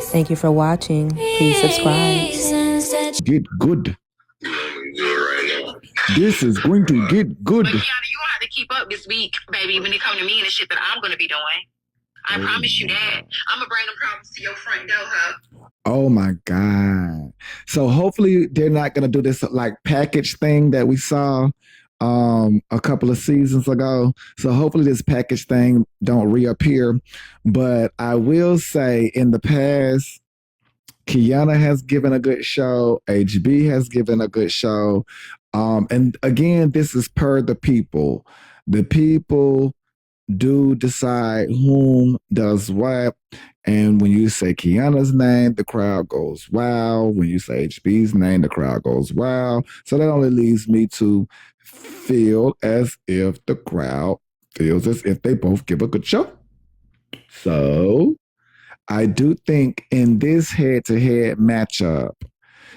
Thank you for watching. Please subscribe. Get good. This is going to get good. But Kiana, you gonna have to keep up this week, baby, when it come to me and the shit that I'm gonna be doing. I promise you that. I'm gonna bring them problems to your front door, huh? Oh my God. So hopefully they're not gonna do this like package thing that we saw a couple of seasons ago. So hopefully this package thing don't reappear. But I will say in the past, Kiana has given a good show, HB has given a good show. And again, this is per the people. The people do decide whom does what. And when you say Kiana's name, the crowd goes wow. When you say HB's name, the crowd goes wow. So that only leaves me to feel as if the crowd feels as if they both give a good show. So I do think in this head-to-head matchup,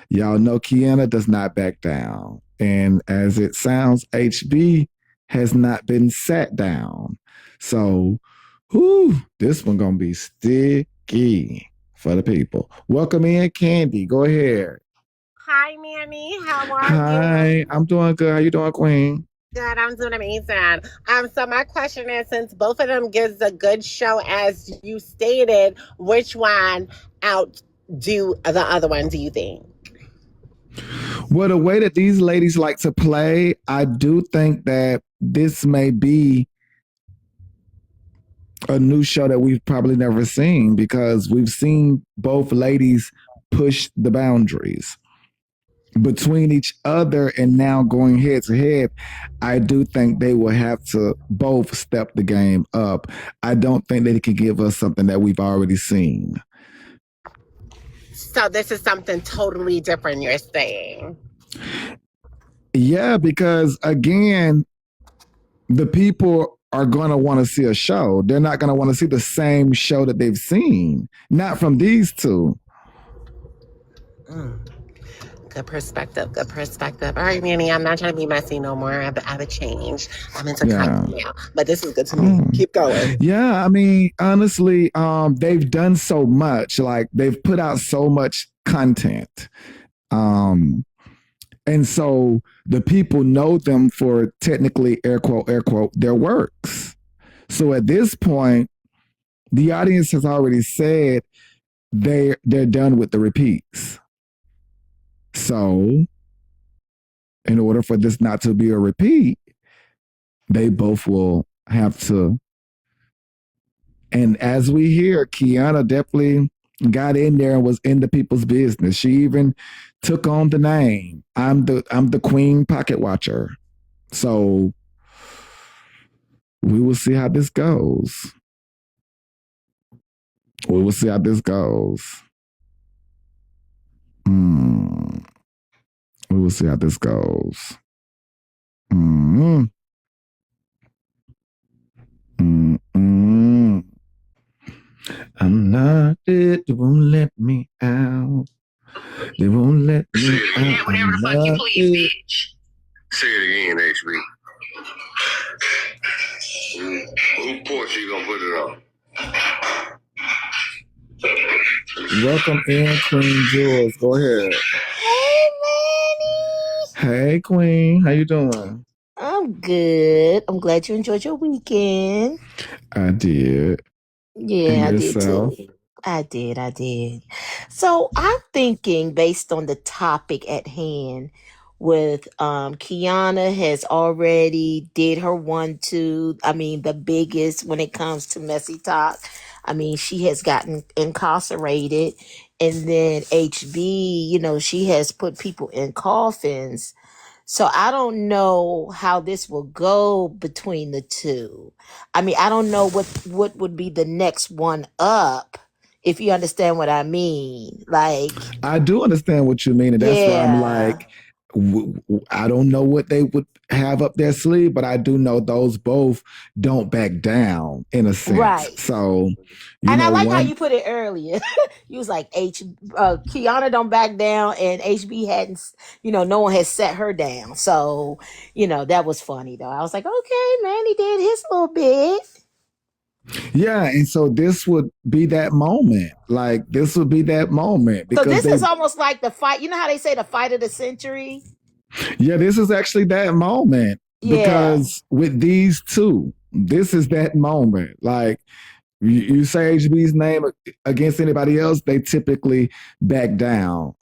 y'all know Kiana does not back down. And as it sounds, HB has not been sat down. So, this one gonna be sticky for the people. Welcome in, Candy. Go ahead. Hi, Manny. How are you? Hi, I'm doing good. How you doing, Queen? Good. I'm doing amazing. So my question is, since both of them gives a good show, as you stated, which one outdo the other one? Do you think? Well, the way that these ladies like to play, I do think that this may be a new show that we've probably never seen because we've seen both ladies push the boundaries between each other, and now going head to head, I do think they will have to both step the game up. I don't think they can give us something that we've already seen. So this is something totally different, you're saying? Yeah, because again, the people are going to want to see a show. They're not going to want to see the same show that they've seen. Not from these two. Good perspective. Good perspective. All right, Manny, I'm not trying to be messy no more. I've changed. I'm into content now. But this is good to me. Keep going. Yeah, I mean, honestly, they've done so much. Like they've put out so much content. And so the people know them for technically, air quote, their works. So at this point, the audience has already said they're done with the repeats. So in order for this not to be a repeat, they both will have to. And as we hear, Kiana definitely got in there and was in the people's business. She even took on the name. I'm the Queen Pocket Watcher. So we will see how this goes. We will see how this goes. We will see how this goes. I'm not dead. They won't let me out. They won't let me out. Yeah, whatever the fuck you please, bitch. Say it again, HB. Who porch you gonna put it on? Welcome in, Queen Jules. Go ahead. Hey, Manny. Hey, Queen. How you doing? I'm good. I'm glad you enjoyed your weekend. I did. Yeah, And I did yourself? too. I did. So I'm thinking based on the topic at hand with Kiana has already did her 1-2. I mean, the biggest when it comes to messy talk. I mean, she has gotten incarcerated. And then HB, she has put people in coffins. So I don't know how this will go between the two. I mean, I don't know what would be the next one up, if you understand what I mean. Like, I do understand what you mean, and that's why I'm like, I don't know what they would have up their sleeve, but I do know those both don't back down in a sense. Right. So, and I like how you put it earlier. You was like, Kiana don't back down, and HB hadn't, no one has set her down. So, that was funny though. I was like, okay, man, he did his little bit. Yeah, and so this would be that moment. Like this would be that moment So because this they is almost like the fight. You know how they say the fight of the century? yeah, this is actually that moment Yeah. because with these two, this is that moment. Like you say HB's name against anybody else, they typically back down.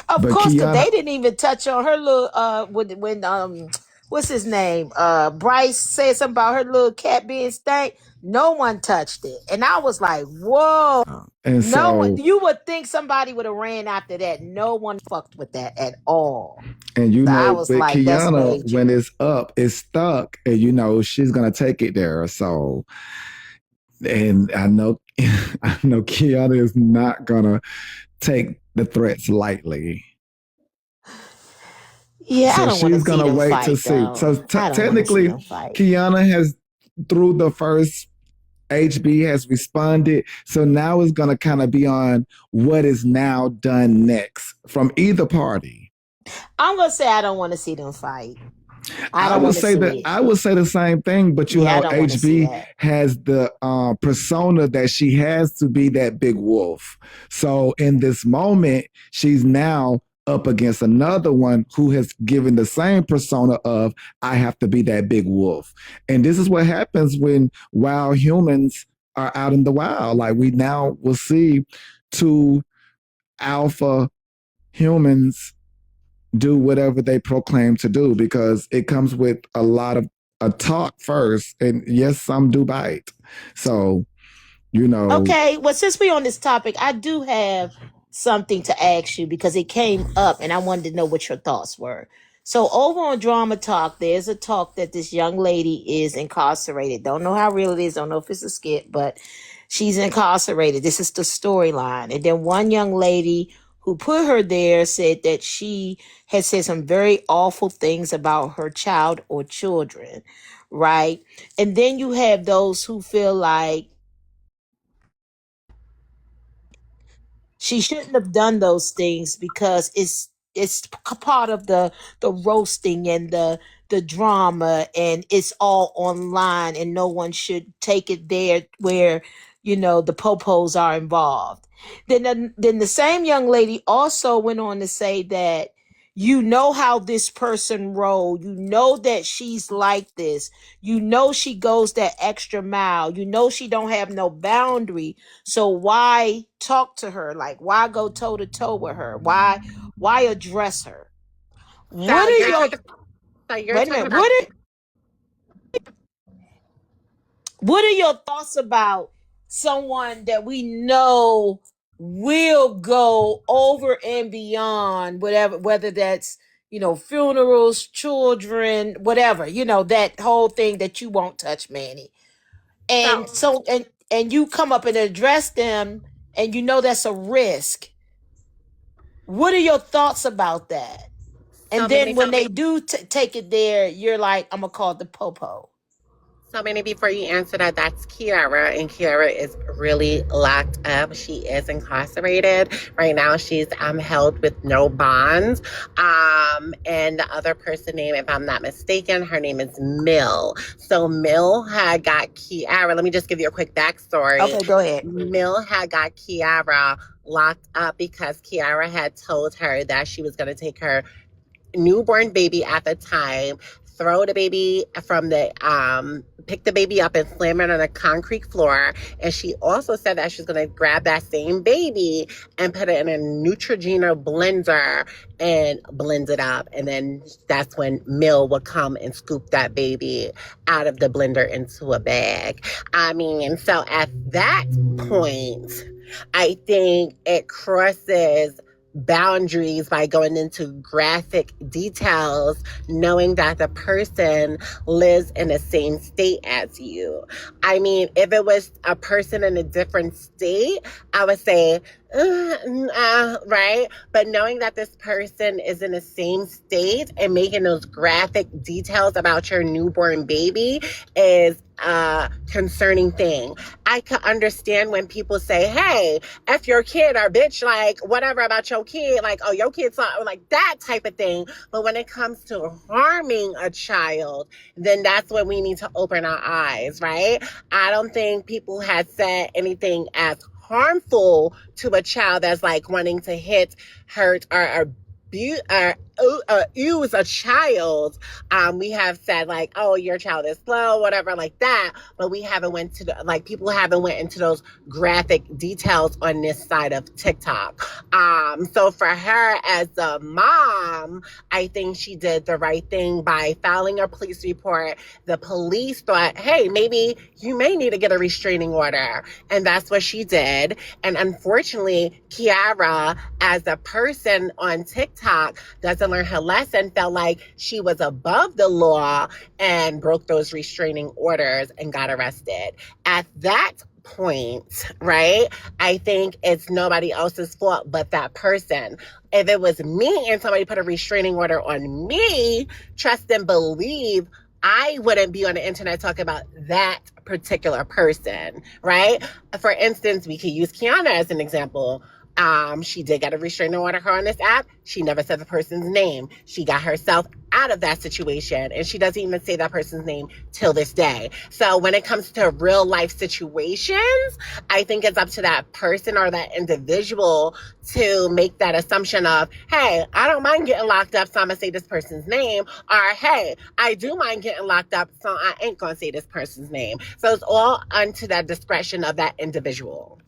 Of But course, because Kiana, they didn't even touch on her little when what's his name? Bryce said something about her little cat being stank. No one touched it. And I was like, whoa. and No one, so you would think somebody would have ran after that. No one fucked with that at all. and So I was with like, that's Kiana, when major. it's up, it's stuck, and she's gonna take it there. So, and I know, I know Kiana is not gonna take the threats lightly. Yeah, I So don't want to she's see gonna them wait to fight see. though. So I don't want to see technically, them fight. Kiana has through the first HB has responded. So now it's gonna kind of be on what is now done next from either party. I'm gonna say I don't want to see them fight. I don't want to see it. I would say the same thing, but Yeah, I don't want to see HB that. has the persona that she has to be that big wolf. So in this moment, she's now up against another one who has given the same persona of I have to be that big wolf. And this is what happens when wild humans are out in the wild. Like we now will see two alpha humans do whatever they proclaim to do because it comes with a lot of a talk first, and yes, some do bite. So you know, Okay, well, since we're on this topic, I do have something to ask you because it came up and I wanted to know what your thoughts were. So, over on Drama Talk, there's a talk that this young lady is incarcerated. Don't know how real it is, don't know if it's a skit, but she's incarcerated. This is the storyline. And then one young lady who put her there said that she had said some very awful things about her child or children, right? And then you have those who feel like she shouldn't have done those things because it's part of the roasting and the drama, and it's all online and no one should take it there where the popos are involved. Then the same young lady also went on to say that how this person roll, that she's like this, she goes that extra mile, she don't have no boundary, so why talk to her? Like, why go toe to toe with her? Why address her? What So are you're your talking. So you're wait a talking minute? about. What are your thoughts about someone that we know will go over and beyond whatever, whether that's funerals, children, whatever, that whole thing that you won't touch, Manny. And So so and you come up and address them and that's a risk. What are your thoughts about that? so And many. then when they do take it there, you're like, I'm gonna call it the popo. So many before you answer that, that's Kiara, and Kiara is really locked up. She is incarcerated right now. She's held with no bonds. And the other person name, if I'm not mistaken, her name is Mill. So Mill had got Kiara. Let me just give you a quick backstory. Okay, go ahead. Mill had got Kiara locked up because Kiara had told her that she was going to take her newborn baby at the time, throw the baby from the pick the baby up and slam it on a concrete floor. And she also said that she's gonna grab that same baby and put it in a Neutrogena blender and blend it up. And then that's when Mill would come and scoop that baby out of the blender into a bag. I mean, so at that point, I think it crosses boundaries by going into graphic details, knowing that the person lives in the same state as you. I mean, if it was a person in a different state, I would say Right? But knowing that this person is in the same state and making those graphic details about your newborn baby is a concerning thing. I can understand when people say, hey, F your kid or bitch, like whatever about your kid, like, oh, your kid's not like that type of thing. But when it comes to harming a child, then that's when we need to open our eyes, right? I don't think people had said anything as harmful to a child that's like wanting to hit, hurt, or abuse or use a child. We have said like, oh, your child is slow, whatever, like that. But we haven't went to like people haven't went into those graphic details on this side of TikTok. So for her as a mom, I think she did the right thing by filing a police report. The police thought, hey, maybe you may need to get a restraining order. And that's what she did. And unfortunately, Kiara, as a person on TikTok, doesn't learn her lesson, felt like she was above the law and broke those restraining orders and got arrested. At that point, right, I think it's nobody else's fault but that person. If it was me and somebody put a restraining order on me, trust and believe I wouldn't be on the internet talking about that particular person, right? For instance, we could use Kiana as an example. She did get a restraining order her on this app. She never said the person's name. She got herself out of that situation, and she doesn't even say that person's name till this day. So when it comes to real life situations, I think it's up to that person or that individual to make that assumption of, hey, I don't mind getting locked up, so I'm gonna say this person's name, or hey, I do mind getting locked up, so I ain't gonna say this person's name. So it's all unto the discretion of that individual.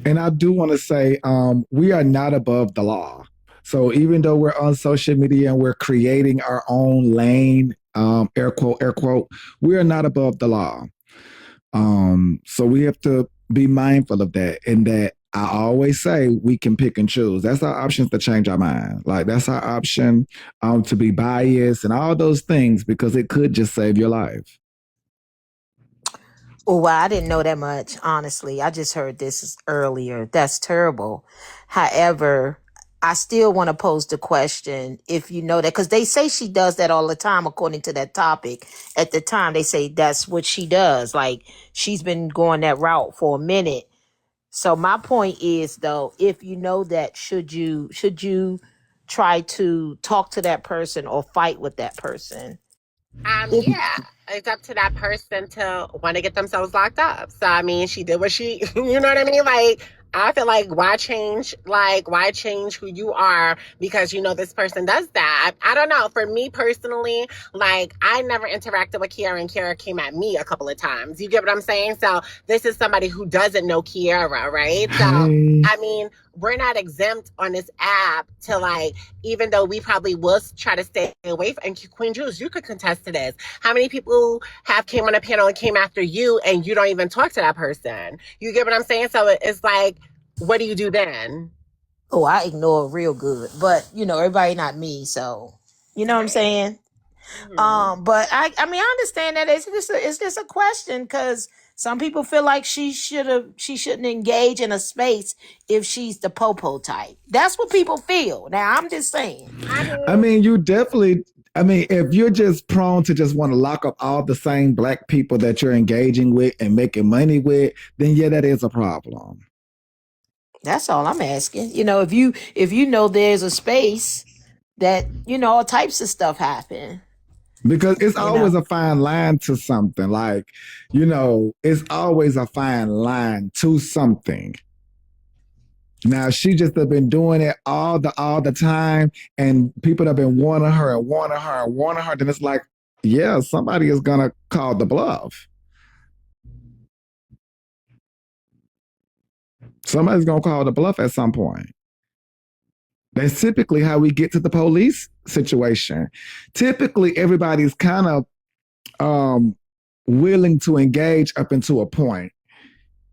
And I do want to say, we are not above the law. So even though we're on social media and we're creating our own lane, air quote, we are not above the law. So we have to be mindful of that. And that I always say we can pick and choose. That's our options to change our mind. Like that's our option to be biased and all those things because it could just save your life. Oh, well, I didn't know that much, honestly. I just heard this earlier. That's terrible. However, I still want to pose the question if you know that, because they say she does that all the time, according to that topic. At the time, they say that's what she does. Like, she's been going that route for a minute. So my point is, though, if you know that, should you try to talk to that person or fight with that person? If Yeah, it's up to that person to want to get themselves locked up. So I mean, she did what she, you know what I mean? Like, I feel like why change? Like, why change who you are because you know this person does that? I don't know. For me personally, like, I never interacted with Kiara, and Kiara came at me a couple of times. You get what I'm saying? So this is somebody who doesn't know Kiara, right? So Hey. I mean, we're not exempt on this app to like, even though we probably will try to stay away from. And Queen Jules, you could contest to this. How many people have came on a panel and came after you, and you don't even talk to that person? You get what I'm saying? So it's like, what do you do then? Oh, I ignore it real good. But everybody not me, so you know what I'm saying? Mhm. But I mean I understand that it's just a question because some people feel like she shouldn't engage in a space if she's the popo type. That's what people feel. Now I'm just saying. I I mean, mean, you definitely. I mean, if you're just prone to just want to lock up all the same black people that you're engaging with and making money with, then yeah, that is a problem. That's all I'm asking. If you know there's a space that all types of stuff happen. Because it's You always know. a fine line to something. Like, it's always a fine line to something. Now she just have been doing it all the time, and people have been warning her and warning her and warning her. Then it's like, yeah, somebody is gonna call the bluff. Somebody's gonna call the bluff at some point. That's typically how we get to the police situation. Typically, everybody's kind of um, willing to engage up until a point,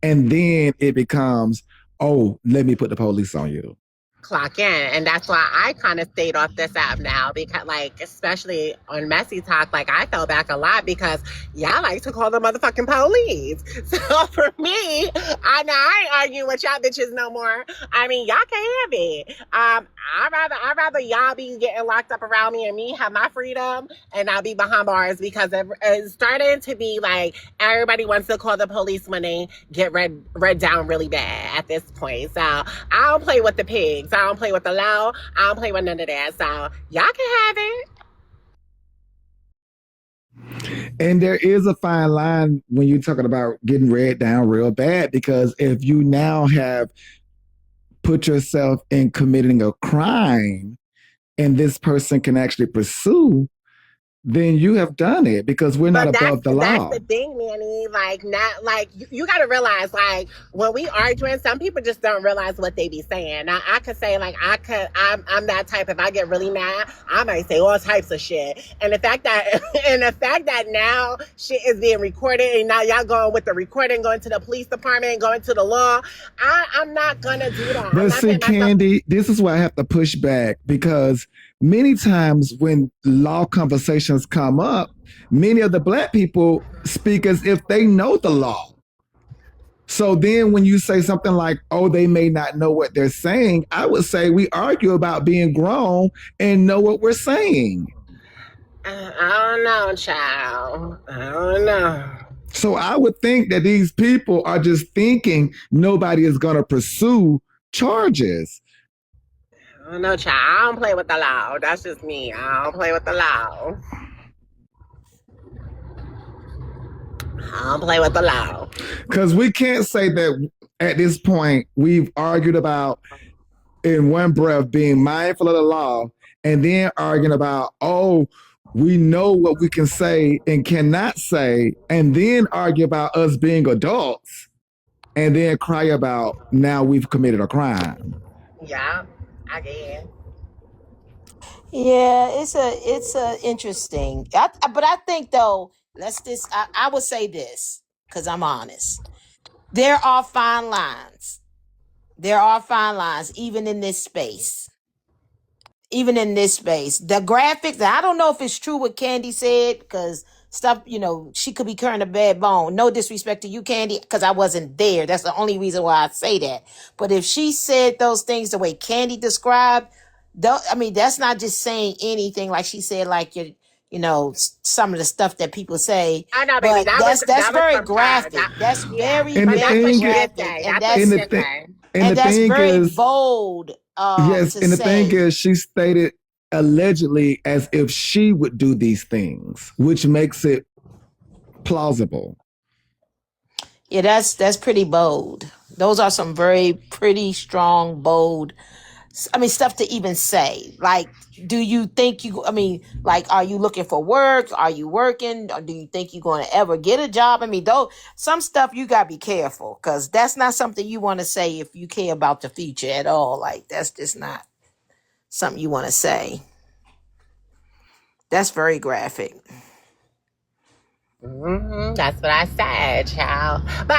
and then it becomes, oh, let me put the police on you. clock in. And that's why I kind of stayed off this app now because, like, especially on Messy Talk, like, I fell back a lot because y'all like to call the motherfucking police. So for me, I ain't arguing with y'all bitches no more. I mean, y'all can have it. I'd rather y'all be getting locked up around me and me have my freedom and I'll be behind bars because it's starting to be like everybody wants to call the police when they get read down really bad at this point. So I don't play with the pigs. I don't play with the law. I don't play with none of that. So y'all can have it. And there is a fine line when you're talking about getting read down real bad, because if you now have put yourself in committing a crime and this person can actually pursue, then you have done it because we're not above the law. That's the thing, Manny. Like, not like you got to realize, like, when we arguing, some people just don't realize what they be saying. Now, I could say, like, I'm that type. If I get really mad, I might say all types of shit. And the fact that now shit is being recorded, and now y'all going with the recording, going to the police department, going to the law, I'm not gonna do that. But see, Candy, this is why I have to push back, because many times when law conversations come up, many of the Black people speak as if they know the law. So then when you say something like, oh, they may not know what they're saying, I would say we argue about being grown and know what we're saying. I don't know, child. I don't know. So I would think that these people are just thinking nobody is going to pursue charges. No, child. I don't play with the law. That's just me. I don't play with the law. I don't play with the law. Because we can't say that at this point we've argued about, in one breath, being mindful of the law and then arguing about, oh, we know what we can say and cannot say, and then argue about us being adults and then cry about now we've committed a crime. Yeah. I guess. Yeah, it's a interesting. But I think though, I would say this because I'm honest. There are fine lines. There are fine lines, even in this space. Even in this space, the graphics. I don't know if it's true what Candy said, because stuff, she could be carrying a bad bone. No disrespect to you, Candy, because I wasn't there. That's the only reason why I say that. But if she said those things the way Candy described, that's not just saying anything. Like she said, like some of the stuff that people say. I know, baby. That's very graphic. That's very, very graphic, and that's very bold. Yes, and the thing is, she stated allegedly as if she would do these things, which makes it plausible. Yeah, that's pretty bold. Those are some very pretty strong, bold. Stuff to even say. Like, do you think are you looking for work? Are you working? Or do you think you're going to ever get a job? Though some stuff you got to be careful, because that's not something you want to say if you care about the future at all. Like, that's just not something you want to say. That's very graphic. That's what I said, child. But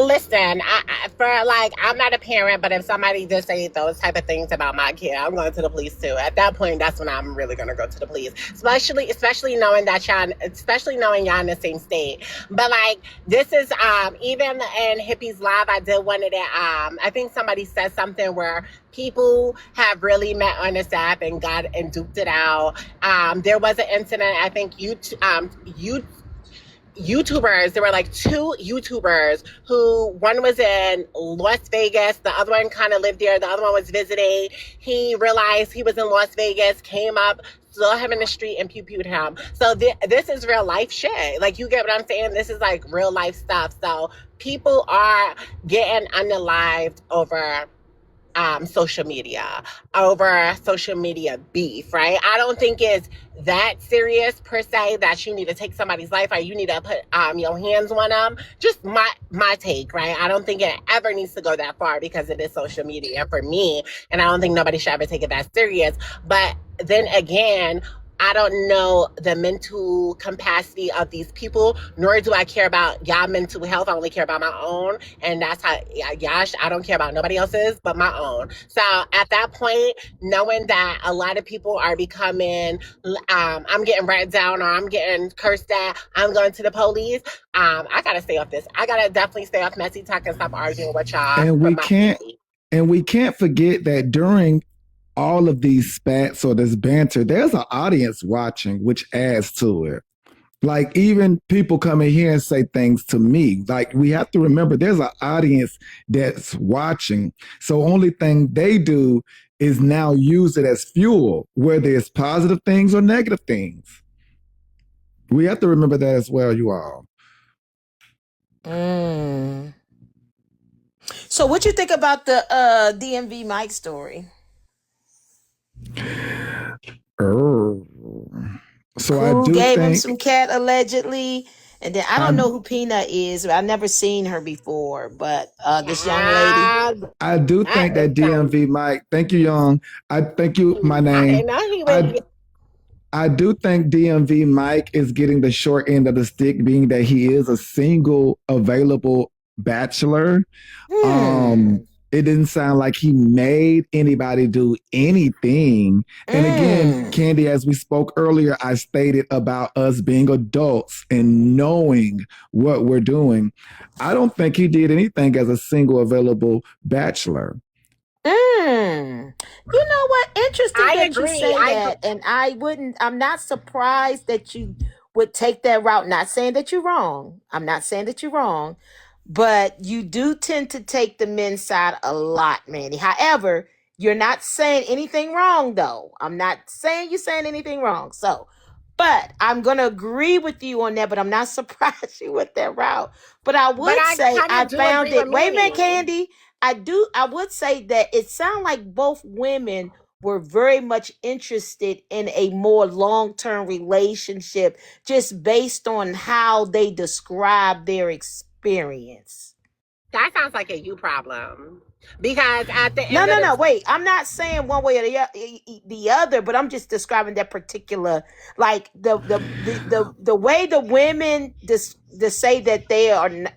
listen, I'm not a parent, but if somebody just say those type of things about my kid, I'm going to the police too. At that point, that's when I'm really going to go to the police, especially knowing y'all in the same state. But like, this is even in Hippie's Live, I did one of that. I think somebody said something where people have really met on this app and duped it out. There was an incident, I think YouTubers, there were like two YouTubers who, one was in Las Vegas, the other one kind of lived there, the other one was visiting. He realized he was in Las Vegas, came up, saw him in the street and pew-pewed him. So this is real life shit. Like, you get what I'm saying? This is like real life stuff. So people are getting unalived over social media beef, right? I don't think it's that serious per se that you need to take somebody's life or you need to put your hands on them. Just my take, right? I don't think it ever needs to go that far because it is social media for me, and I don't think nobody should ever take it that serious. But then again, I don't know the mental capacity of these people, nor do I care about y'all mental health. I only care about my own. And that's how, gosh, I don't care about nobody else's but my own. So at that point, knowing that a lot of people are becoming, I'm getting rat down or I'm getting cursed at, I'm going to the police. I got to stay off this. I got to definitely stay off messy talk and stop arguing with y'all And for we my can't safety. and we can't forget that during all of these spats or this banter, there's an audience watching, which adds to it. Like even people come in here and say things to me. Like we have to remember there's an audience that's watching. So only thing they do is now use it as fuel, whether it's positive things or negative things. We have to remember that as well, you all. So what you think about the DMV Mike story? So I Who do gave him think some cat allegedly? And then I don't know who Peanut is. I've never seen her before, but this young lady. I do That think is that DMV Mike. Thank you, Young. I thank you, my I name. didn't know he I was. I do think DMV Mike is getting the short end of the stick, being that he is a single available bachelor. It didn't sound like he made anybody do anything. And again, Candy, as we spoke earlier, I stated about us being adults and knowing what we're doing. I don't think he did anything as a single available bachelor. You know what? Interesting I that you agree. say that. And I'm not surprised that you would take that route. Not saying that you're wrong. I'm not saying that you're wrong. But you do tend to take the men's side a lot, Manny. However, you're not saying anything wrong, though. I'm not saying you're saying anything wrong. So, but I'm going to agree with you on that, but I'm not surprised you went that route. But I But would I say kind I of do found agree with it. Wait a minute, Manny. Candy. I would say that it sounded like both women were very much interested in a more long-term relationship just based on how they describe their experience. That sounds like a you problem. Because at the No, end of no, the no. Wait, I'm not saying one way or the other, but I'm just describing that particular, like the way the women to say that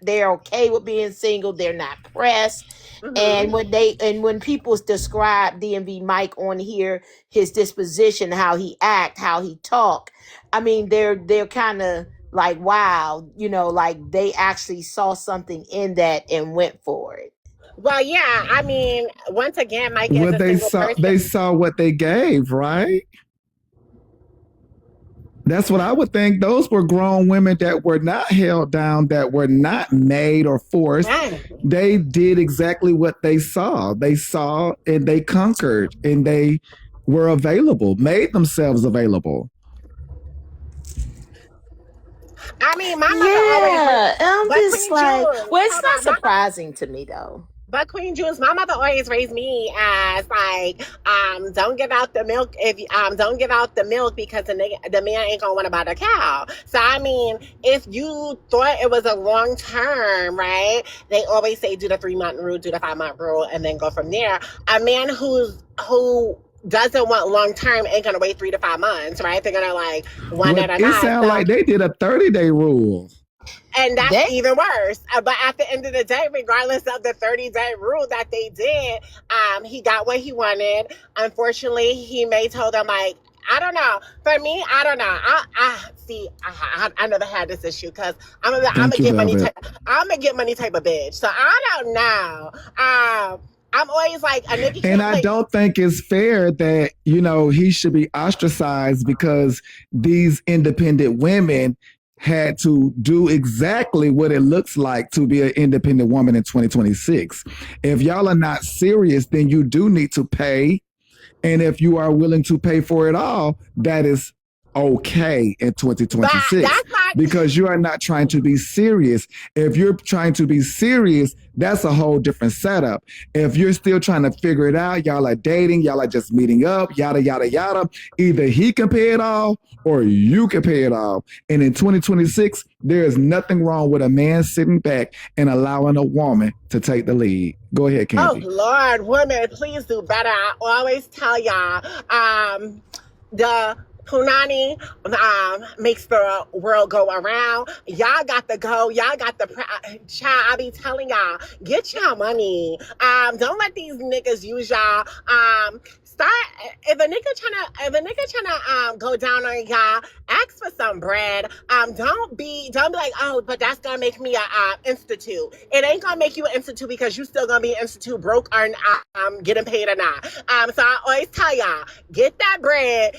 they're okay with being single, they're not pressed, and mm-hmm. when people describe DMV Mike on here, his disposition, how he act, how he talk, I mean, they're kind of like wow, like they actually saw something in that and went for it. Well, yeah, I mean, once again, Mike is Well, a single person. they saw what they gave, right? That's what I would think. Those were grown women that were not held down, that were not made or forced. They did exactly what they saw. They saw and they conquered and they were available, made themselves available. I mean, my mother always raised, Yeah, I'm but just Queen like, Jules, well, it's hold not on, surprising to me though. but Queen Jules, my mother always raised me as like, don't give out the milk if don't give out the milk because the man ain't gonna want to buy the cow. So I mean, if you thought it was a long term, right? They always say do the 3-month rule, do the 5-month rule, and then go from there. A man who doesn't want long term ain't gonna wait 3 to 5 months, right? They're gonna like one Well, at a it time. sounded So like they did a 30-day rule. and that's They even worse. But at the end of the day, regardless of the 30-day rule that they did, he got what he wanted. Unfortunately, he may told them like, I don't know. For me, I don't know. I see. I never had this issue because I'm Thank a you, get money Velvet. type. I'm a get money type of bitch. So I don't know. I'm always like a nigga And can't I play. don't think it's fair that, he should be ostracized because these independent women had to do exactly what it looks like to be an independent woman in 2026. If y'all are not serious, then you do need to pay. And if you are willing to pay for it all, that is okay in But 2026 that's not. because you are not trying to be serious. If you're trying to be serious, that's a whole different setup. If you're still trying to figure it out, y'all are dating, y'all are just meeting up, yada, yada, yada. Either he can pay it all or you can pay it all. And in 2026, there is nothing wrong with a man sitting back and allowing a woman to take the lead. Go ahead, Oh Candy. Lord, women, please do better. I always tell y'all, the Punani makes the world go around. Y'all got to go. Y'all got the child. I be telling y'all, get your money. Don't let these niggas use y'all. Start if a nigga tryna go down on y'all, ask for some bread. Don't be like, oh, but that's gonna make me a institute. It ain't gonna make you an institute because you still gonna be an institute broke or getting paid or not. So I always tell y'all, get that bread.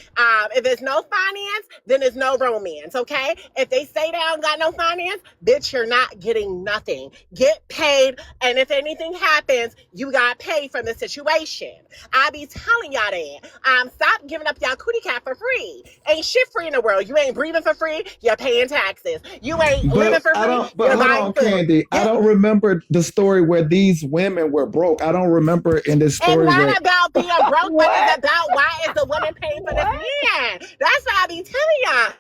If there's no finance, then there's no romance, okay? If they say they don't got no finance, bitch, you're not getting nothing. Get paid, and if anything happens, you got paid from the situation. I be telling y'all that. Stop giving up y'all cootie cat for free. Ain't shit free in the world. You ain't breathing for free, you're paying taxes. You ain't living for free, But you're hold buying on, food. Candy. I don't remember the story where these women were broke. I don't remember in this It's story where. not about being broke, but it's What? about why is the woman paying for this What? man. That's what I be telling y'all.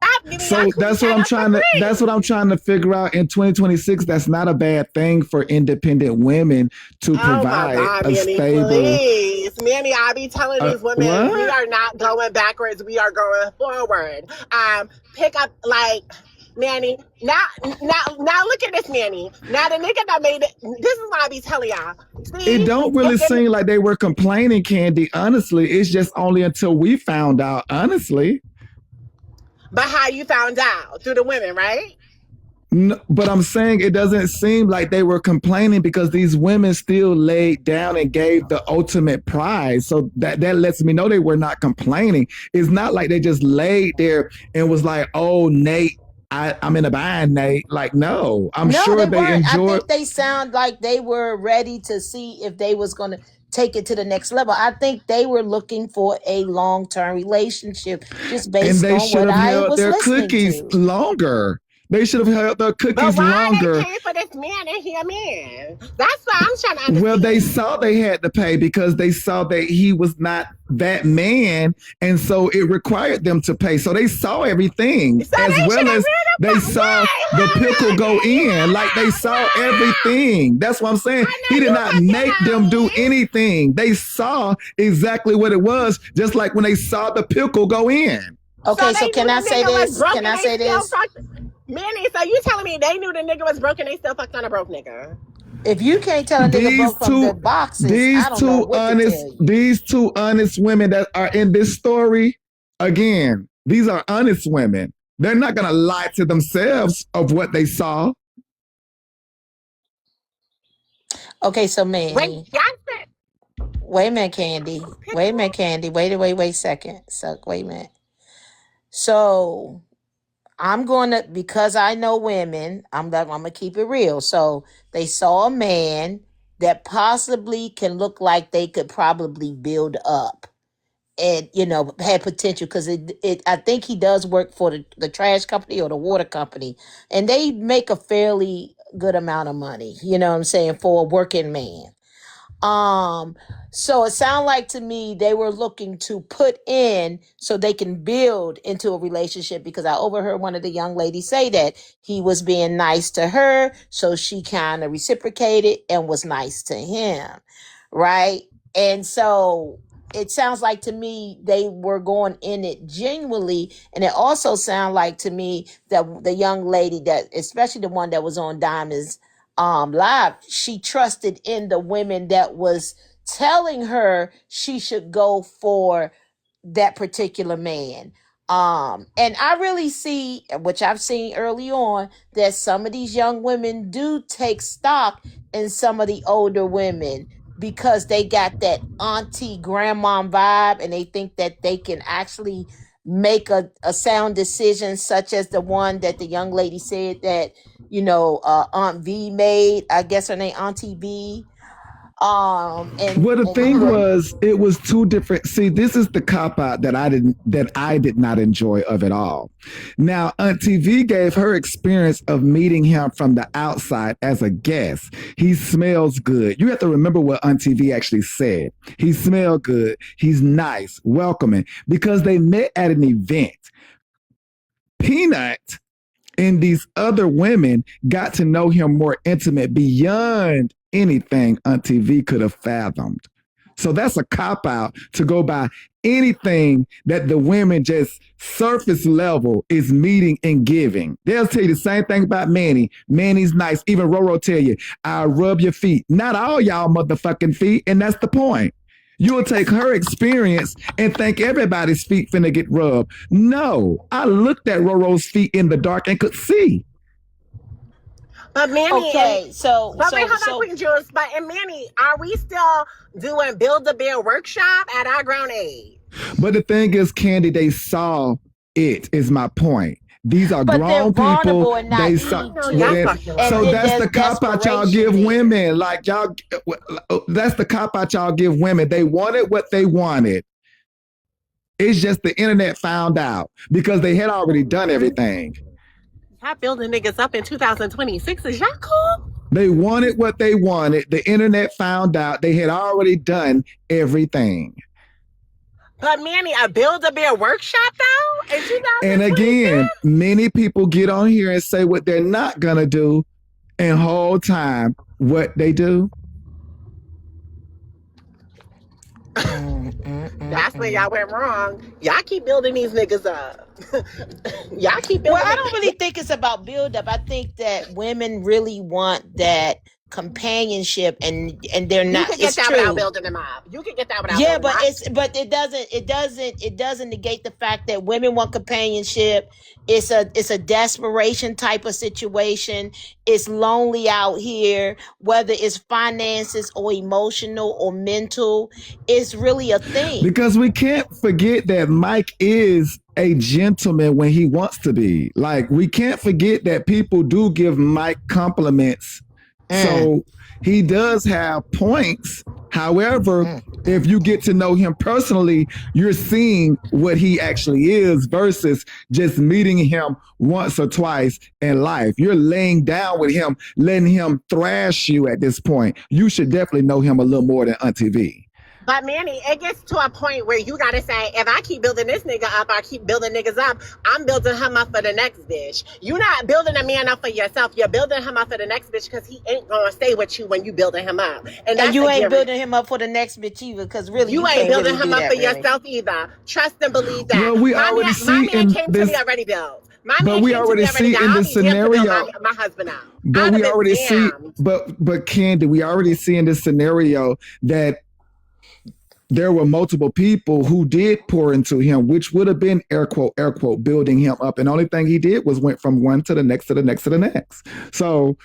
Stop giving y'all So cootie cat up for free. that's what I'm trying to figure out in 2026. That's not a bad thing for independent women to Oh my provide God, a Manny, stable. please. Manny, I be telling these women, we What? are not going backwards, we are going forward. Pick up like Manny. Now look at this, Manny. Now the nigga that made it, this is what I be telling y'all. It See, don't really if the, seem like they were complaining, Candy. Honestly, it's just only until we found out. Honestly, but how you found out? Through the women, right? no, but I'm saying it doesn't seem like they were complaining because these women still laid down and gave the ultimate prize. So that lets me know they were not complaining. It's not like they just laid there and was like, "Oh, Nate, I'm in a bind, Nate." Like, no, I'm No, sure they they weren't. I enjoyed. think they sound like they were ready to see if they was going to take it to the next level. I think they were looking for a long-term relationship just And based they on should what have I held was their listening cookies to. longer. They should have held their But cookies why are they longer. paying for this man and he a man? That's what I'm trying to Well, they understand. saw they had to pay because they saw that he was not that man. And so it required them to pay. So they saw everything So as they should well have as they saw wait, the hold pickle on, go Manny, in. Like they saw everything. That's what I'm saying. I He know did you not fucking make them do lying. anything. They saw exactly what it was, just like when they saw the pickle go in. So Okay, so they knew can I the say nigga was this? broke Can and I they say still this? fucked. Manny, so you telling me they knew the nigga was broke and they still fucked on a broke nigga? If you can't tell a nigga these broke from the two boxes, I don't know what to tell you. these two honest women that are in this story, again, these are honest women. They're not gonna lie to themselves of what they saw. Okay, so Wait, Manny, y'all said wait a minute, Candy. Wait a minute, pickle? Candy. Wait a second. So wait a minute. So I'm going to, because I know women, I'm gonna keep it real. So they saw a man that possibly can look like they could probably build up and had potential because it I think he does work for the trash company or the water company, and they make a fairly good amount of money, you know what I'm saying, for a working man. um, so it sounded like to me they were looking to put in so they can build into a relationship because I overheard one of the young ladies say that he was being nice to her, so she kind of reciprocated and was nice to him, right? And so it sounds like to me they were going in it genuinely, and it also sounded like to me that the young lady, that especially the one that was on Diamonds live, she trusted in the women that was telling her she should go for that particular man. And I really see, which I've seen early on, that some of these young women do take stock in some of the older women because they got that auntie grandma vibe and they think that they can actually make a sound decision, such as the one that the young lady said that Aunt V made. I guess her name Auntie V. Well, the And thing was, it was two different. See, this is the cop out that I did not enjoy of it all. Now, Auntie V gave her experience of meeting him from the outside as a guest. He smells good. You have to remember what Auntie V actually said. He smelled good. He's nice, welcoming, because they met at an event. Peanut and these other women got to know him more intimate beyond anything Auntie V could have fathomed. So that's a cop out to go by anything that the women just surface level is meeting and giving. They'll tell you the same thing about Manny. Manny's nice. Even Roro tell you, I'll rub your feet. Not all y'all motherfucking feet, and that's the point. You'll take her experience and think everybody's feet finna get rubbed. No, I looked at Roro's feet in the dark and could see. But Manny, Okay, so but wait, hold so on, Queen Jules. But and Manny, are we still doing Build a Bear workshop at our grown age? But the thing is, Candy, they saw it, is my point. These are But they're grown vulnerable people. and They naive, saw. too. So then that's there's the cop out y'all desperation give there. women. Like y'all, that's the cop out y'all give women. They wanted what they wanted. It's just the internet found out because they had already done everything. Y'all building niggas up in 2026. Is y'all cool? They wanted what they wanted. The internet found out they had already done everything. But Manny, a Build a Bear workshop though? In 2026? And again, many people get on here and say what they're not gonna do, and whole time what they do. That's where y'all went wrong. Y'all keep building these niggas up. Y'all keep building. Well, I don't really think it's about build up. I think that women really want that companionship, and they're You not. can get It's that true. without building them up. You can get that without Yeah, building but them up. it doesn't negate the fact that women want companionship. It's a desperation type of situation. It's lonely out here, whether it's finances or emotional or mental. It's really a thing. Because we can't forget that Mike is a gentleman when he wants to be. Like, we can't forget that people do give Mike compliments. So he does have points. However, if you get to know him personally, you're seeing what he actually is versus just meeting him once or twice in life. You're laying down with him, letting him thrash you at this point. You should definitely know him a little more than Auntie V. But Manny, it gets to a point where you gotta say, if I keep building this nigga up, I keep building niggas up, I'm building him up for the next bitch. You're not building a man up for yourself. You're building him up for the next bitch because he ain't gonna stay with you when you building him up. And you ain't building him up for the next bitch either, because really you ain't can't building really him do up that, for really. yourself either. Trust and believe that. Well, we already see in came this, to me already built. My but man we came to already me already see built. in I'll this be damned to build scenario. my husband out. But we already see, but Candy, we already see in this scenario that there were multiple people who did pour into him, which would have been air quote, building him up. And the only thing he did was went from one to the next to the next to the next. So,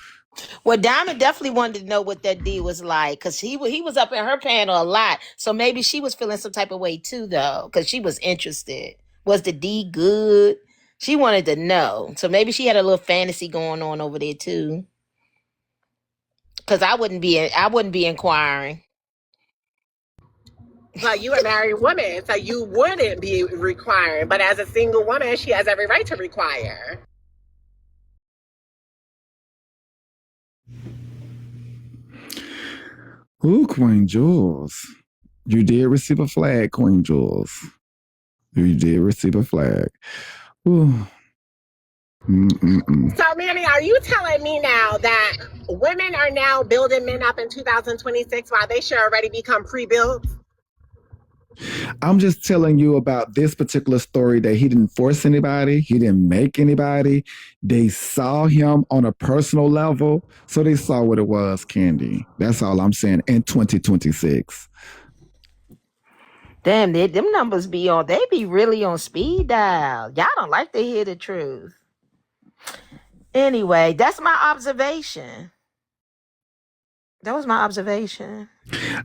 well, Diamond definitely wanted to know what that D was like, because he was up in her panel a lot. So maybe she was feeling some type of way too, though, because she was interested. Was the D good? She wanted to know. So maybe she had a little fantasy going on over there too. Because I wouldn't be inquiring. But you a married woman, so you wouldn't be requiring. But as a single woman, she has every right to require. ooh, Queen Jules. You did receive a flag, Queen Jules. You did receive a flag. Ooh. So, Manny, are you telling me now that women are now building men up in 2026 while they should already become pre-built? I'm just telling you about this particular story that he didn't force anybody, he didn't make anybody. They saw him on a personal level, so they saw what it was, Candy. That's all I'm saying in 2026. Damn, them numbers they be really on speed dial. Y'all don't like to hear the truth. Anyway, that's my observation. That was my observation.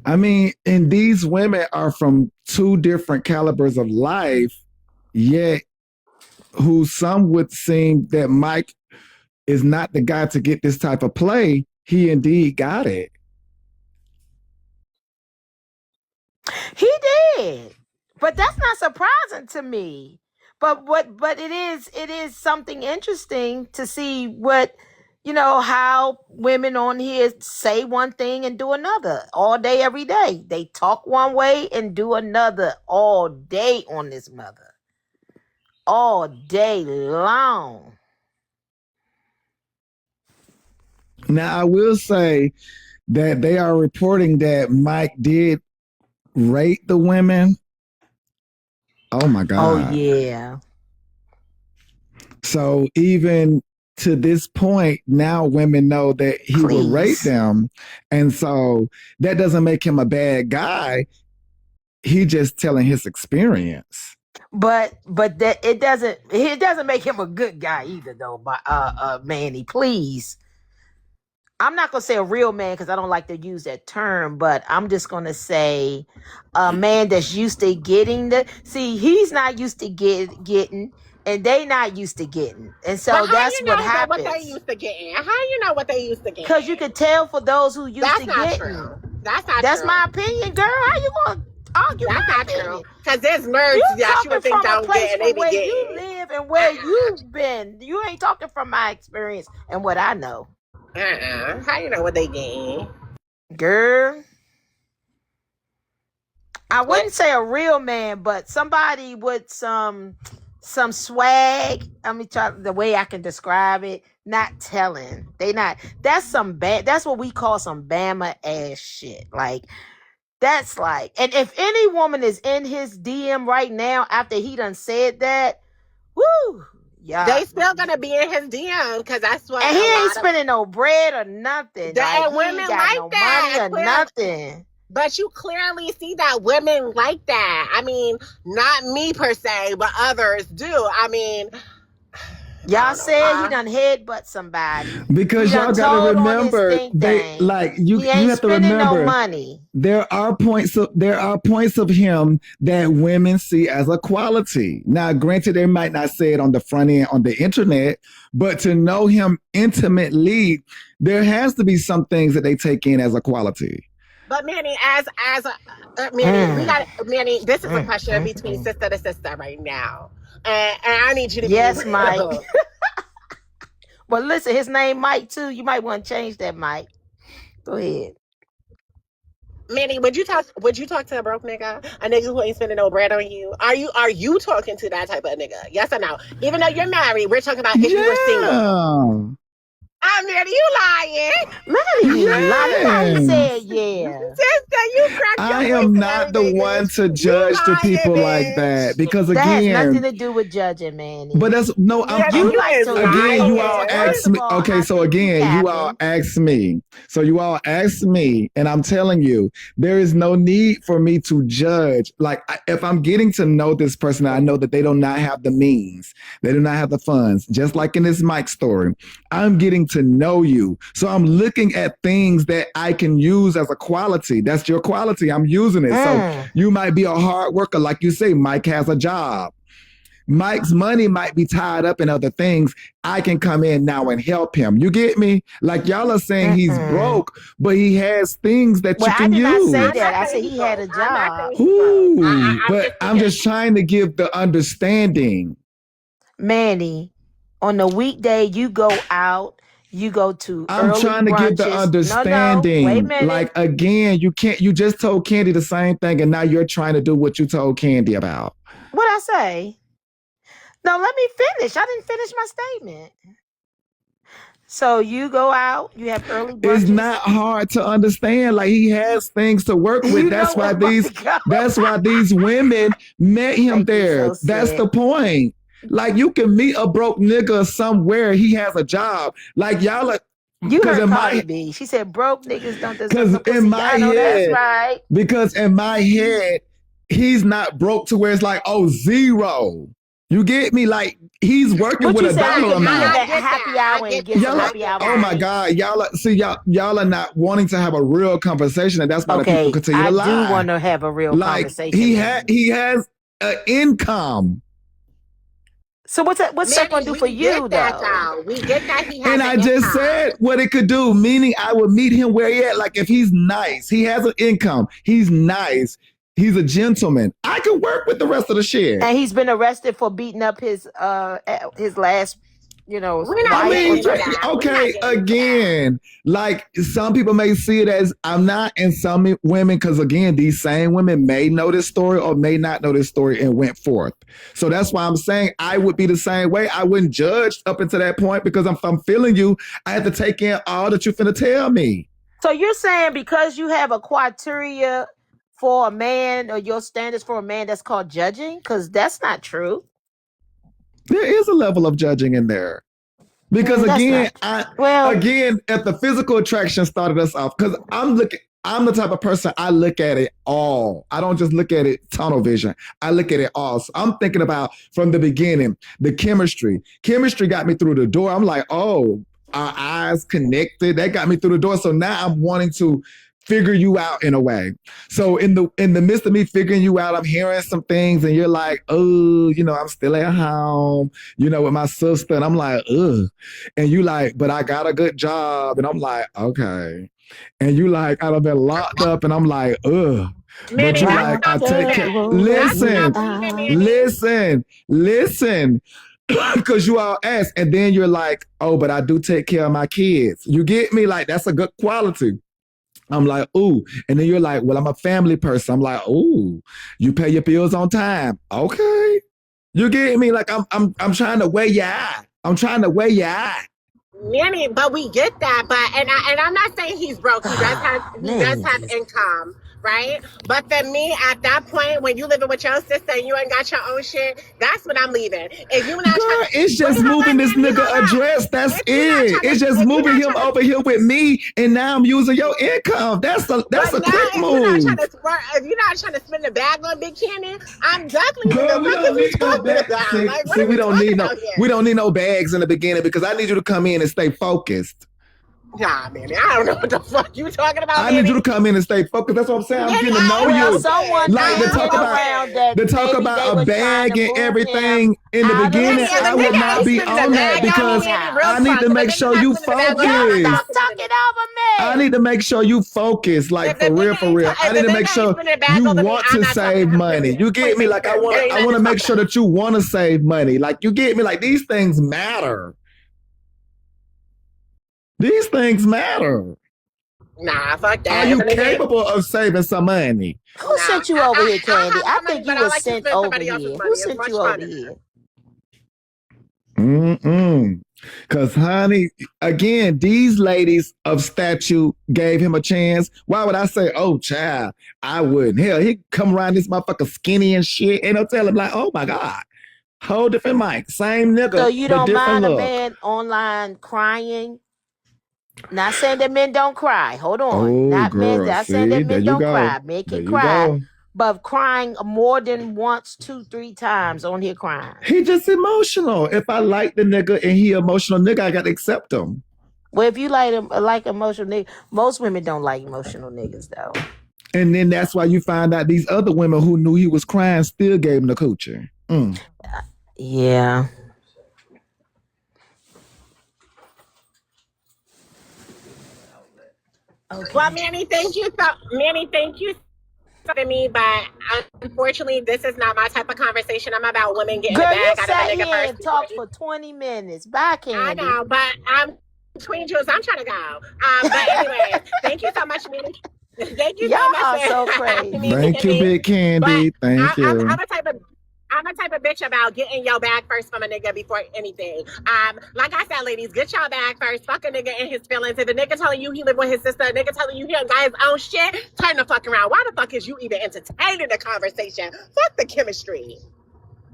I mean, and these women are from two different calibers of life, yet who some would seem that Mike is not the guy to get this type of play. He indeed got it. He did. But that's not surprising to me. But it is something interesting to see what how women on here say one thing and do another all day, every day. They talk one way and do another all day on this mother. All day long. Now, I will say that they are reporting that Mike did rate the women. Oh my God. Oh yeah. So even to this point, now women know that he will rate Please. them. And so that doesn't make him a bad guy. He just telling his experience. But that it doesn't make him a good guy either though, Manny, please. I'm not gonna say a real man because I don't like to use that term, but I'm just gonna say a man that's used to getting he's not used to getting and they not used to getting. And so But how that's you what know that what they happens. used to getting? How you know what they used to getting? Because you can tell for those who used That's to not getting. true. That's not That's true. my opinion, girl. How you gonna argue That's my not opinion? true. Because there's nerds You that you talking would think from a don't place get and they from be where getting. you live and where you've been. You ain't talking from my experience and what I know. How you know what they getting? Girl, I wouldn't say a real man, but somebody with some swag. Let me try the way I can describe it. Not telling. They not. That's some bad. That's what we call some Bama ass shit. Like that's like. And if any woman is in his DM right now after he done said that, woo, yeah. They still gonna be in his DM because that's what. And he a ain't lot spending no bread or nothing. That Like he women ain't got like no that. money or nothing. But you clearly see that women like that. I mean, not me per se, but others do. I mean, Y'all said he done headbutt somebody. Because he y'all done gotta told on his remember, thing they thing. like He you ain't have to spending no remember money. there are points of him that women see as a quality. Now, granted, they might not say it on the front end on the internet, but to know him intimately, there has to be some things that they take in as a quality. But Manny, Manny, we got Manny. This is a question between sister to sister right now, and I need you to yes, be Mike. But listen, his name Mike too. You might want to change that, Mike. Go ahead. Manny, would you talk to a broke nigga? A nigga who ain't spending no bread on you? Are you talking to that type of nigga? Yes or no? Even though you're married, we're talking about if you were single. Manny, you lying. Manny, you lying. Why he said yeah? Sister, you crack your I voice am and not the everything, one bitch. to judge the lying, people like bitch. that because That has nothing again, to do with judging, Manny. but that's no. You like to lie. Again, you Okay, all so ask first of me. all, Okay, I so think again, you all ask me. So you all ask me, and I'm telling you, there is no need for me to judge. Like if I'm getting to know this person, I know that they do not have the means, they do not have the funds. Just like in this Mike story, I'm getting to know you, so I'm looking at things that I can use as a quality. That's your quality. I'm using it. So you might be a hard worker, like you say. Mike has a job. Mike's money might be tied up in other things. I can come in now and help him. You get me? Like y'all are saying he's broke, but he has things that you can use. I did not say that. I said he had a job. Ooh, but I'm just trying to give the understanding. Manny, on the weekday you go out, you go to I'm early trying to brunches. give the understanding. No, wait a minute. Like again, you just told Candy the same thing, and now you're trying to do what you told Candy about. What'd I say? No, let me finish. I didn't finish my statement. So you go out, you have early brunches. It's not hard to understand. Like he has things to work with. That's why these women met him there. So that's the point. Like you can meet a broke nigga somewhere. He has a job. Like y'all are. You heard Cardi B. She said broke niggas don't deserve no pussy. In my I know head, that's right. Because in my head, he's not broke to where it's like, oh, zero. You get me? Like he's working with a dollar amount. Happy hour and get some happy hour. Oh my God, y'all are not wanting to have a real conversation, and that's why the people continue to lie. I do want to have a real conversation. He has an income. So what's that gonna do for you though? We get that he has and I just said what it could do, meaning I would meet him where he at. Like if he's nice, he has an income, he's nice, he's a gentleman, I could work with the rest of the shit. And he's been arrested for beating up his last, okay, again, like some people may see it as I'm not, and some women, because again, these same women may know this story or may not know this story and went forth. So that's why I'm saying I would be the same way. I wouldn't judge up until that point because if I'm feeling you, I have to take in all that you're finna tell me. So you're saying because you have a criteria for a man, or your standards for a man, that's called judging? Because that's not true. There is a level of judging in there. Because That's again, not well. if the physical attraction started us off, because I'm the type of person, I look at it all. I don't just look at it tunnel vision. I look at it all. So I'm thinking about from the beginning, the chemistry. Chemistry got me through the door. I'm like, oh, our eyes connected. That got me through the door. So now I'm wanting to figure you out in a way. So in the midst of me figuring you out, I'm hearing some things, and you're like, oh, I'm still at home, with my sister, and I'm like, ugh. And you like, but I got a good job, and I'm like, okay. And you like, I've been locked up, and I'm like, ugh. But you like, I take care. Listen. Because you all ask, and then you're like, oh, but I do take care of my kids. You get me? Like, that's a good quality. I'm like, ooh. And then you're like, well, I'm a family person. I'm like, ooh, you pay your bills on time. Okay. You get me? Like, I'm trying to weigh you out. I'm trying to weigh you out. Manny, but we get that. But and I'm not saying he's broke. He does have income, right? But for me, at that point, when you living with your sister and you ain't got your own shit, that's when I'm leaving. If you not, girl, it's just moving this nigga address. That's it. It's just moving him over here with me, and now I'm using your income. That's a quick move. If you're not trying to spend the bag on Big Cannon, I'm definitely. Girl, we don't need no bags. See, we don't need no bags in the beginning, because I need you to come in and stay focused. Nah, man, I don't know what the fuck you talking about. I need you to come in and stay focused. That's what I'm saying. I'm getting to know you. Like to talk about a bag and everything in the beginning, I would not be on that, because I need to make sure you focus. I need to make sure you focus, like for real. I need to make sure you want to save money. You get me? Like I want to make sure that you want to save money. Like you get me? Like these things matter. These things matter. Nah, fuck that. Are you capable of saving some money? Who sent you over here, Candy? I think you were sent over here. Who sent you over here? Because, honey, again, these ladies of statue gave him a chance. Why would I say, oh, child, I wouldn't? Hell, he come around this motherfucker skinny and shit, and they'll tell him like, oh, my God. Whole different mic. Same nigga. So you don't mind a man online crying? Not saying that men don't cry. Hold on. Oh, not girl, not saying that men don't cry. Men can cry. But crying more than once, 2, 3 times on here crying. He just emotional. If I like the nigga and he emotional nigga, I gotta accept him. Well, if you like emotional niggas, most women don't like emotional niggas though. And then that's why you find out these other women who knew he was crying still gave him the coochie. Yeah. Okay. Well, Manny, thank you for me, but unfortunately, this is not my type of conversation. I'm about women getting the bag out of the nigga first. And talk for 20 minutes. Bye, Candy. I know, but I'm between Jews. I'm trying to go. But anyway, thank you so much, Manny. Thank you so much. Y'all are so crazy. Thank you, Big Candy. Thank you. I'm a type of bitch about getting your bag first from a nigga before anything. Like I said, ladies, get your bag first. Fuck a nigga in his feelings. If a nigga telling you he live with his sister, a nigga telling you he got his own shit, turn the fuck around. Why the fuck is you even entertaining the conversation? Fuck the chemistry.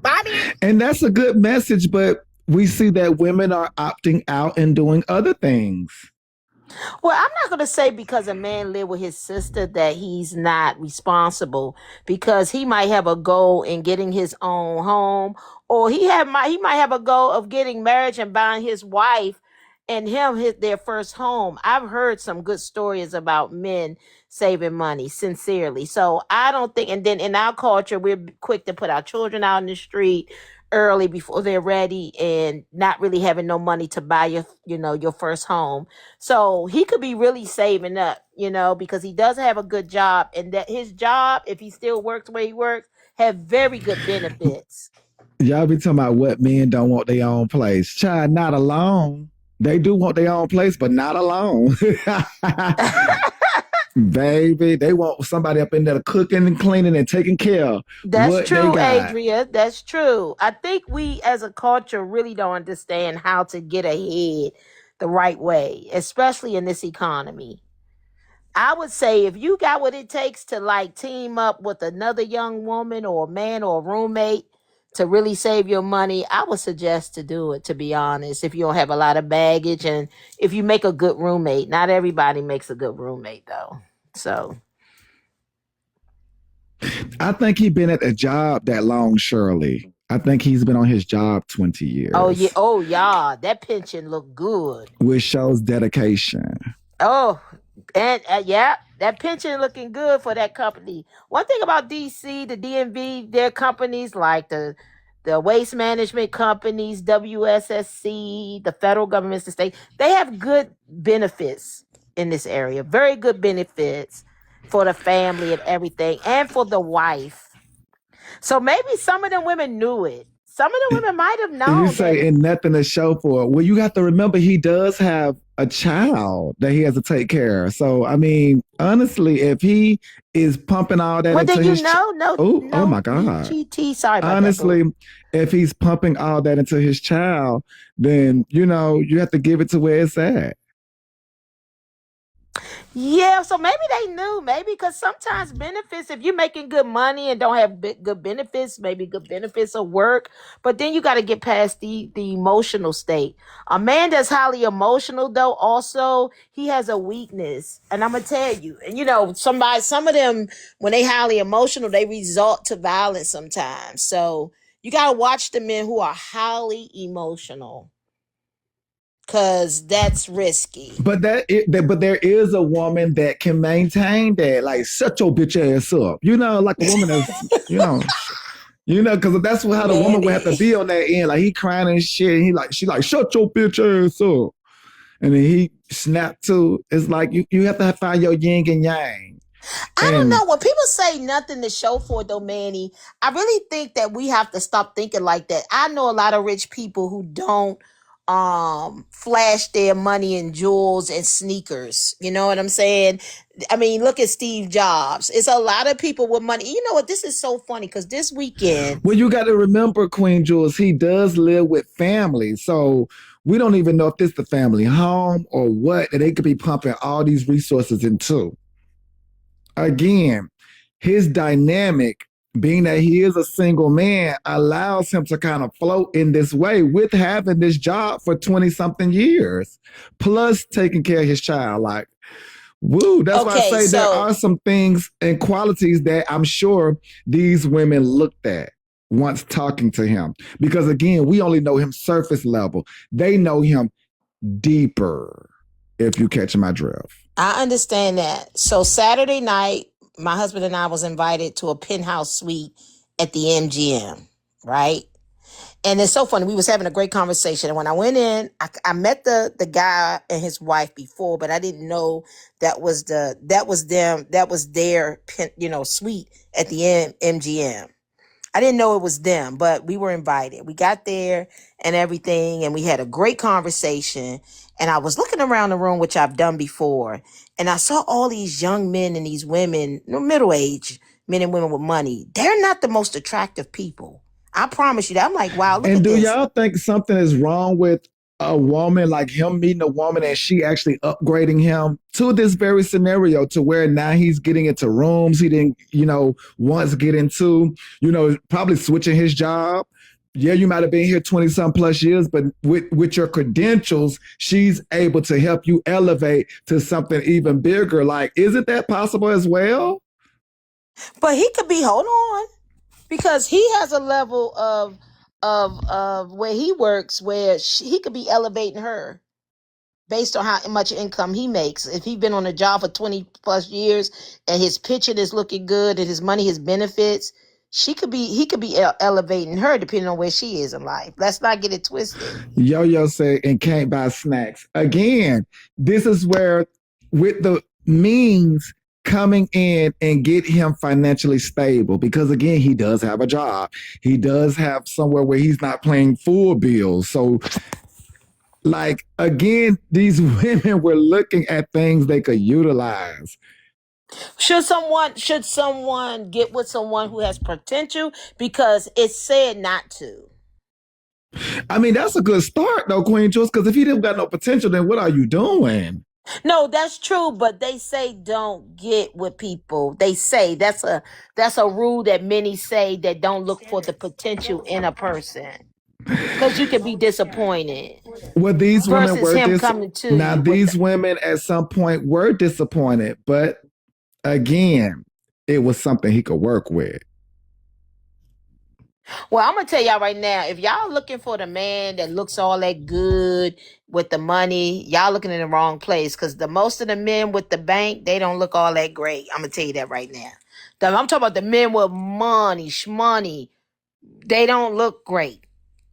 Bobby. And that's a good message, but we see that women are opting out and doing other things. Well, I'm not going to say because a man live with his sister that he's not responsible, because he might have a goal in getting his own home, or he might have a goal of getting married and buying his wife and their first home. I've heard some good stories about men saving money sincerely. So I don't think, and then in our culture, we're quick to put our children out in the street early before they're ready, and not really having no money to buy your first home. So he could be really saving up, because he does have a good job, and that his job, if he still works where he works, have very good benefits. Y'all be talking about what men don't want their own place. Child, not alone. They do want their own place, but not alone. Baby, they want somebody up in there cooking and cleaning and taking care of. That's true, Adria. That's true. I think we as a culture really don't understand how to get ahead the right way, especially in this economy. I would say if you got what it takes to like team up with another young woman or a man or a roommate to really save your money, I would suggest to do it, to be honest. If you don't have a lot of baggage and if you make a good roommate. Not everybody makes a good roommate though. So I think he's been at a job that long, Shirley. I think he's been on his job 20 oh yeah, years, oh yeah, that pension look good. which shows dedication. Oh, and yeah, that pension looking good for that company. One thing about DC, the DMV, their companies like the waste management companies, WSSC, the federal governments, the state, they have good benefits in this area. Very good benefits for the family and everything, and for the wife. So maybe some of them women knew it. Some of the women might have And you known that. say, and nothing to show for it. Well, you have to remember he does have a child that he has to take care of. So, I mean, honestly, if he is pumping all that Well, into then you his know, no, oh my no, God. GT. Sorry about that. Honestly, if he's pumping all that into his child, then you have to give it to where it's at. Yeah, so maybe they knew, maybe because sometimes benefits, if you're making good money and don't have good benefits, maybe good benefits of work, but then you got to get past the emotional state. A man that's highly emotional, though, also he has a weakness, and I'm gonna tell you, and some of them when they highly emotional, they resort to violence sometimes. So you got to watch the men who are highly emotional, cause that's risky. But there is a woman that can maintain that, like shut your bitch ass up. Like a woman that's because that's how the woman would have to be on that end. Like he crying and shit, and she like shut your bitch ass up, and then he snapped to. It's like you have to find your yin and yang. I don't know. When people say nothing to show for it, though, Manny, I really think that we have to stop thinking like that. I know a lot of rich people who don't flash their money in jewels and sneakers. You know what I'm saying? I mean, look at Steve Jobs. It's a lot of people with money. You know what? This is so funny because this weekend. Well, you got to remember, Queen Jules, he does live with family. So we don't even know if this is the family home or what, and they could be pumping all these resources into. Again, his dynamic, being that he is a single man, allows him to kind of float in this way with having this job for 20 something years, plus taking care of his child. Like, woo, that's why I say there are some things and qualities that I'm sure these women looked at once talking to him. Because again, we only know him surface level. They know him deeper, if you catch my drift. I understand that. So Saturday night, my husband and I was invited to a penthouse suite at the MGM, right? And it's so funny. We was having a great conversation. And when I went in, I met the guy and his wife before, but I didn't know that was their suite at the MGM. I didn't know it was them, but we were invited. We got there and everything, and we had a great conversation. And I was looking around the room, which I've done before, and I saw all these young men and these women, middle-aged men and women with money. They're not the most attractive people. I promise you that. I'm like, wow, look at this. And do y'all think something is wrong with a woman, like him meeting a woman and she actually upgrading him to this very scenario to where now he's getting into rooms he didn't, once get into, probably switching his job. Yeah, you might have been here 20 some plus years, but with your credentials, she's able to help you elevate to something even bigger. Like, isn't that possible as well? But he could be, hold on, because he has a level of where he works where he could be elevating her based on how much income he makes. If he's been on a job for 20 plus years and his pitching is looking good and his money, his benefits, he could be elevating her depending on where she is in life. Let's not get it twisted. Yo say, and can't buy snacks. Again, this is where with the means coming in and get him financially stable, because again, he does have a job. He does have somewhere where he's not paying full bills. So like, again, these women were looking at things they could utilize. Should someone get with someone who has potential? Because it's said not to. I mean, that's a good start though, Queen Jules, because if he didn't got no potential, then what are you doing? No, that's true, but they say don't get with people. They say that's a rule that many say that don't look for the potential in a person because you can be disappointed Well, these women versus were him coming to now you with. these women at some point were disappointed, but again, it was something he could work with. Well, I'm gonna tell y'all right now, if y'all looking for the man that looks all that good with the money, y'all looking in the wrong place. Cause the most of the men with the bank, they don't look all that great. I'm gonna tell you that right now. I'm talking about the men with money, shmoney. They don't look great.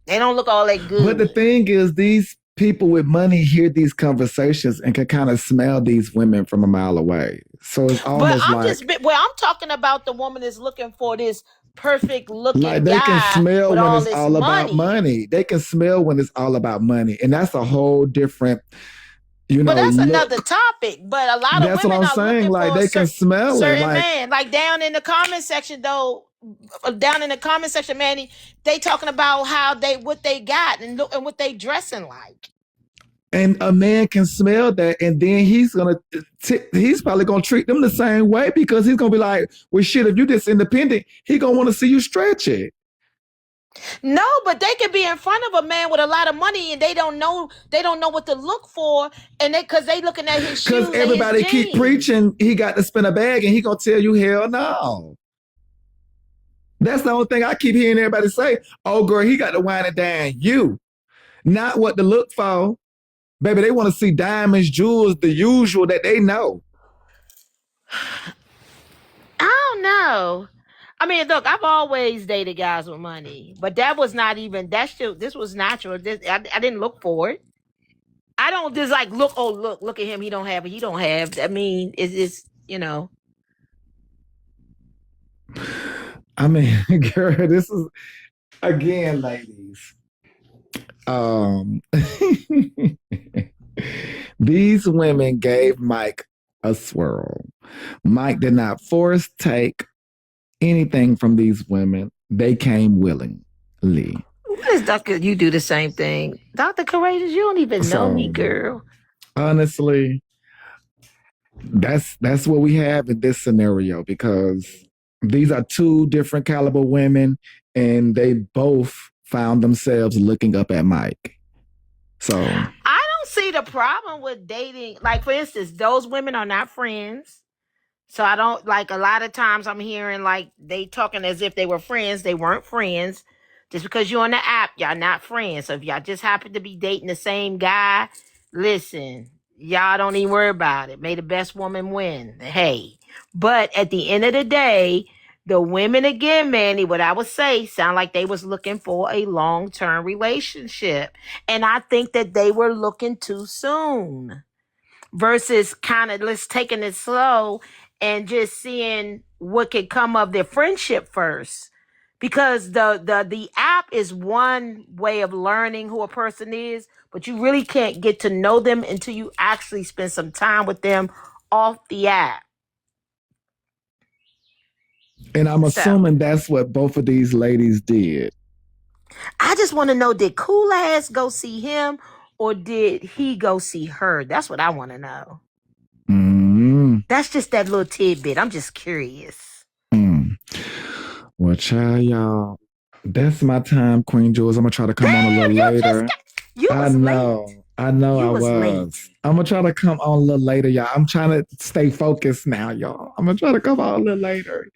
They don't look all that But the good. thing is, these people with money hear these conversations and can kind of smell these women from a mile away. So it's But almost I'm talking about the woman that's looking for this perfect like looking they can guy smell with when all it's this all about money. money. They can smell when it's all about money. And that's a whole different, But that's another look. topic. But a lot of That's what women I'm are saying. looking Like for a they can smell it. certain Like, man. Like down in the comment section, though, down in the comment section, Manny, they talking about how what they got and what they dressing like. and a man can smell that, and then he's probably gonna treat them the same way because he's gonna be like, well, shit, if you this independent, he gonna want to see you stretch it. No, but they could be in front of a man with a lot of money and they don't know what to look for, and because they looking at his Because shoes and his everybody keep jeans. preaching he got to spend a bag, and he gonna tell you hell no. That's the only thing I keep hearing everybody say. Oh, girl, he got to wine and dine you, not what to look for. Baby, they want to see diamonds, jewels, the usual that they know. I don't know. I mean, look, I've always dated guys with money, but that was not even that shit. This was natural. I didn't look for it. I don't just like look. Oh, look at him. He don't have it. He don't have. I mean, it's. I mean, girl, this is again, ladies. Um, these women gave Mike a swirl. Mike did not force take anything from these women. They came willingly. What is Doctor? You do the same thing, Doctor Courageous. You don't even know me, So girl. honestly, that's what we have in this scenario because these are two different caliber women, and they both found themselves looking up at Mike. So I don't see the problem with dating. Like, for instance, those women are not friends. So I don't like a lot of times I'm hearing like they talking as if they were friends. They weren't friends. Just because you're on the app, y'all not friends. So if y'all just happen to be dating the same guy, listen, y'all don't even worry about it. May the best woman win. Hey. But at the end of the day, the women again, Manny, what I would say, sound like they was looking for a long-term relationship. And I think that they were looking too soon versus kind of let's taking it slow and just seeing what could come of their friendship first, because the app is one way of learning who a person is, but you really can't get to know them until you actually spend some time with them off the app. and I'm So assuming that's what both of these ladies did. I just want to know, did Cool Ass go see him or did he go see her? That's what I want to know. Mm. That's just that little tidbit. I'm just curious. Mm. Well, child, y'all, that's my time, Queen Jules. I'm gonna try to come on a Damn, little you just later. got, you I was know. late. I know I You was was. late. I'm gonna try to come on a little later, y'all. I'm trying to stay focused now, y'all. I'm gonna try to come on a little later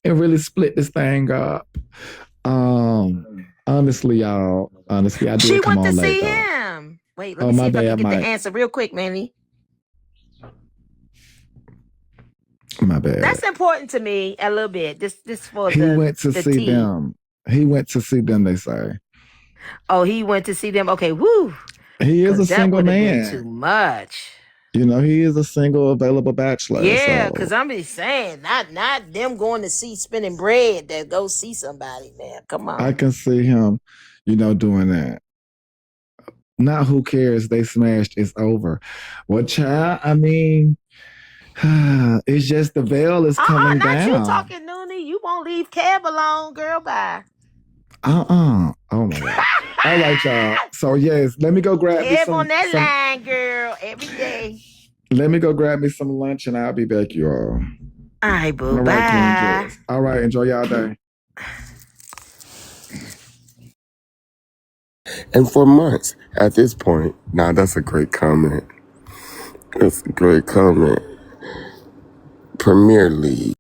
and really split this thing up. Honestly, y'all. Honestly, I She did come went to on late see though. him. Wait, let Oh, me see my if I can bad, get the Mike. answer real quick, Manny. My bad. That's important to me a little bit. This for He went to the see tea. them. He went to see them, they say. Oh, he went to see them. Okay, woo. He is a Because that single would have been man. too much. He is a single available bachelor. Yeah, So because I'm just saying, not them going to see spinning bread to go see somebody, man. Come I on. can see him, doing that. Not who cares, they smashed, it's over. Well, child, I mean, it's just the veil is coming Not you down. talking, Noonie. You won't leave Kev alone, girl. Bye. Oh my God. All right, y'all. So yes, let me go grab me Kev some on that some line, girl, every day. Let me go grab me some lunch and I'll be back, you all. All right, boo. All right, Bye. Queen Jess. All right, enjoy y'all day. And for months at this point, now that's a great comment. That's a great comment. Premier League.